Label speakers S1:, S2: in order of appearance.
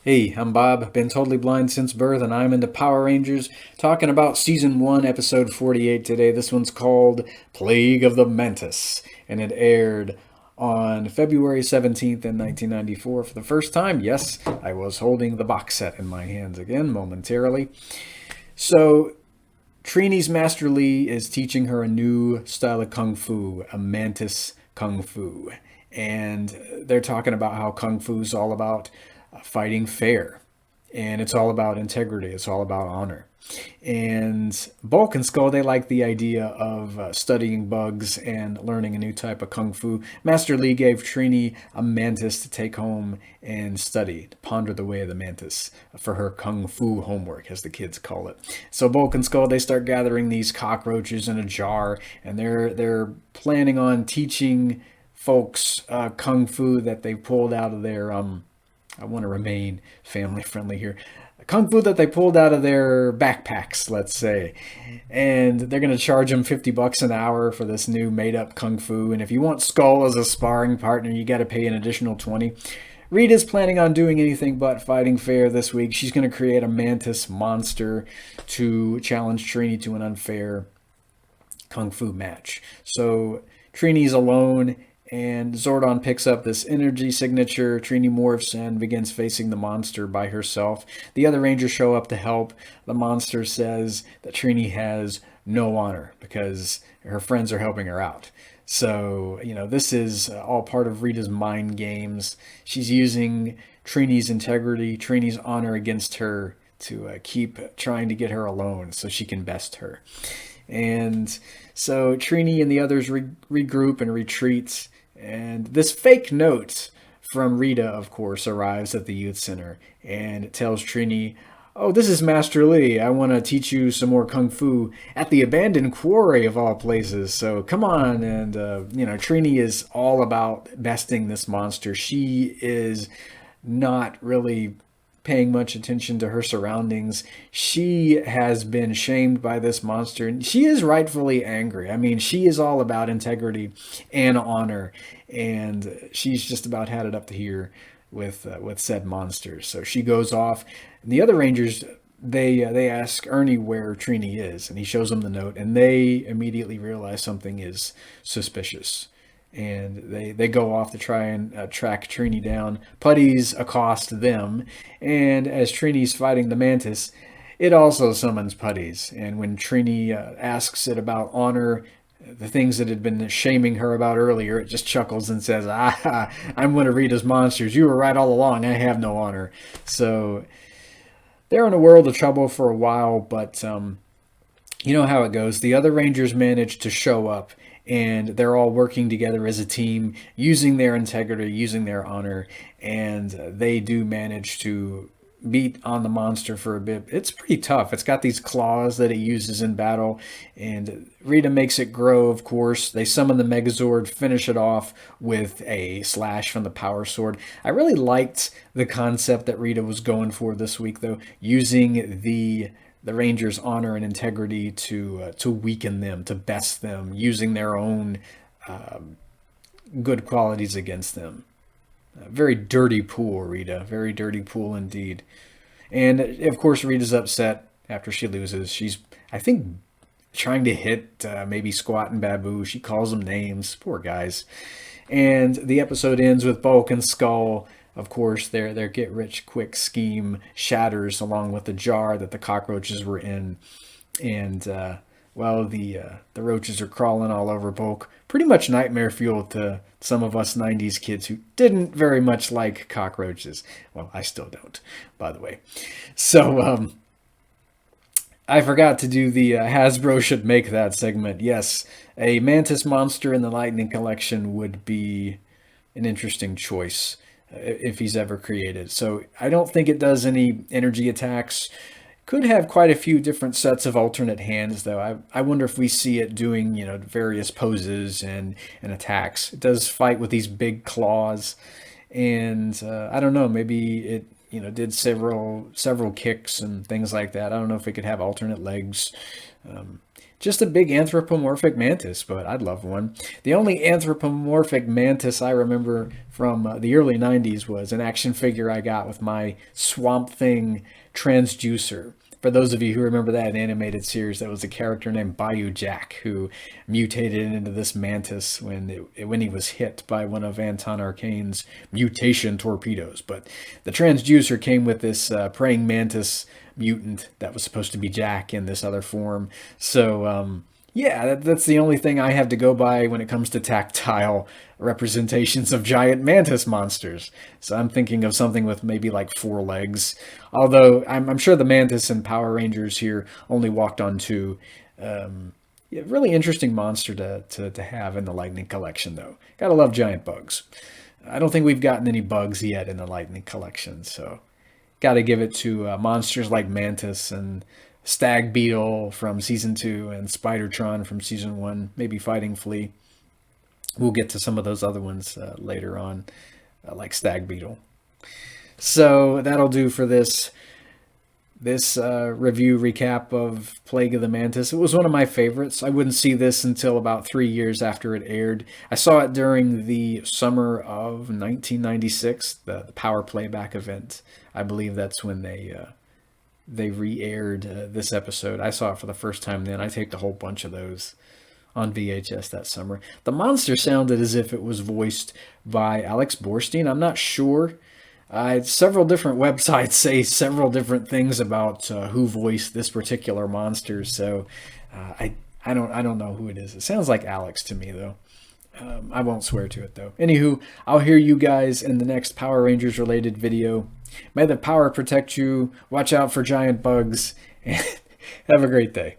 S1: Hey, I'm Bob. Been totally blind since birth, and I'm into Power Rangers. Talking about Season 1, Episode 48 today. This one's called Plague of the Mantis, and it aired on February 17th in 1994 for the first time. Yes, I was holding the box set in my hands again momentarily. So, Trini's Master Lee is teaching her a new style of Kung Fu, a Mantis Kung Fu. And they're talking about how Kung Fu is all about fighting fair. And it's all about integrity. It's all about honor. And Bulk and Skull, they like the idea of studying bugs and learning a new type of kung fu. Master Lee gave Trini a mantis to take home and study, to ponder the way of the mantis for her kung fu homework, as the kids call it. So Bulk and Skull, they start gathering these cockroaches in a jar, and they're planning on teaching folks kung fu that they pulled out of their I want to remain family friendly here. Kung fu that they pulled out of their backpacks, let's say. And they're going to charge them $50 an hour for this new made up kung fu. And if you want Skull as a sparring partner, you got to pay an additional 20. Rita's planning on doing anything but fighting fair this week. She's going to create a Mantis Monster to challenge Trini to an unfair kung fu match. So Trini's alone, and Zordon picks up this energy signature. Trini morphs and begins facing the monster by herself. The other Rangers show up to help. The monster says that Trini has no honor because her friends are helping her out. So, this is all part of Rita's mind games. She's using Trini's integrity, Trini's honor against her to keep trying to get her alone so she can best her. And so Trini and the others regroup and retreat. And this fake note from Rita, of course, arrives at the youth center and it tells Trini, "Oh, this is Master Lee. I want to teach you some more kung fu at the abandoned quarry of all places. So come on." And, Trini is all about besting this monster. She is not really paying much attention to her surroundings. She has been shamed by this monster, and she is rightfully angry. I mean, she is all about integrity and honor, and she's just about had it up to here with said monsters. So she goes off, and the other Rangers they ask Ernie where Trini is, and he shows them the note, and they immediately realize something is suspicious, and they go off to try and track Trini down. Putties accost them, and as Trini's fighting the mantis, it also summons Putties. And when Trini asks it about honor, the things that had been shaming her about earlier, it just chuckles and says, "Ah, I'm one of Rita's monsters. You were right all along. I have no honor." So they're in a world of trouble for a while, but you know how it goes. The other Rangers manage to show up, and they're all working together as a team, using their integrity, using their honor, and they do manage to beat on the monster for a bit. It's pretty tough. It's got these claws that it uses in battle, and Rita makes it grow, of course. They summon the Megazord, finish it off with a slash from the Power Sword. I really liked the concept that Rita was going for this week, though, using the Rangers' honor and integrity to weaken them, to best them, using their own good qualities against them. Very dirty pool, Rita. Very dirty pool indeed. And of course, Rita's upset after she loses. She's, I think, trying to hit maybe Squat and Babu. She calls them names. Poor guys. And the episode ends with Bulk and Skull. Of course, their get rich quick scheme shatters along with the jar that the cockroaches were in, and the roaches are crawling all over Bulk. Pretty much nightmare fuel to some of us '90s kids who didn't very much like cockroaches. Well, I still don't, by the way. So I forgot to do the Hasbro should make that segment. Yes, a Mantis Monster in the Lightning Collection would be an interesting choice if he's ever created. So I don't think it does any energy attacks. Could have quite a few different sets of alternate hands, though. I wonder if we see it doing, various poses and attacks. It does fight with these big claws, and I don't know. Maybe it did several kicks and things like that. I don't know if it could have alternate legs. Just a big anthropomorphic mantis, but I'd love one. The only anthropomorphic mantis I remember from the early 90s was an action figure I got with my Swamp Thing transducer. For those of you who remember that animated series, that was a character named Bayou Jack who mutated into this mantis when he was hit by one of Anton Arcane's mutation torpedoes. But the transducer came with this praying mantis mutant that was supposed to be Jack in this other form. So yeah, that's the only thing I have to go by when it comes to tactile representations of giant mantis monsters. So I'm thinking of something with maybe like 4 legs. Although I'm sure the mantis and Power Rangers here only walked on 2. Yeah, really interesting monster to have in the Lightning Collection, though. Gotta love giant bugs. I don't think we've gotten any bugs yet in the Lightning Collection, so got to give it to monsters like Mantis and Stag Beetle from Season 2 and Spidertron from Season 1, maybe Fighting Flea. We'll get to some of those other ones later on, like Stag Beetle. So that'll do for this review recap of Plague of the Mantis. It was one of my favorites. I wouldn't see this until about 3 years after it aired. I saw it during the summer of 1996, the Power Playback event. I believe that's when they re-aired this episode. I saw it for the first time then. I taped a whole bunch of those on VHS that summer. The monster sounded as if it was voiced by Alex Borstein. I'm not sure. Several different websites say several different things about who voiced this particular monster, so I don't know who it is. It sounds like Alex to me, though. I won't swear to it, though. Anywho, I'll hear you guys in the next Power Rangers related video. May the power protect you. Watch out for giant bugs, and have a great day.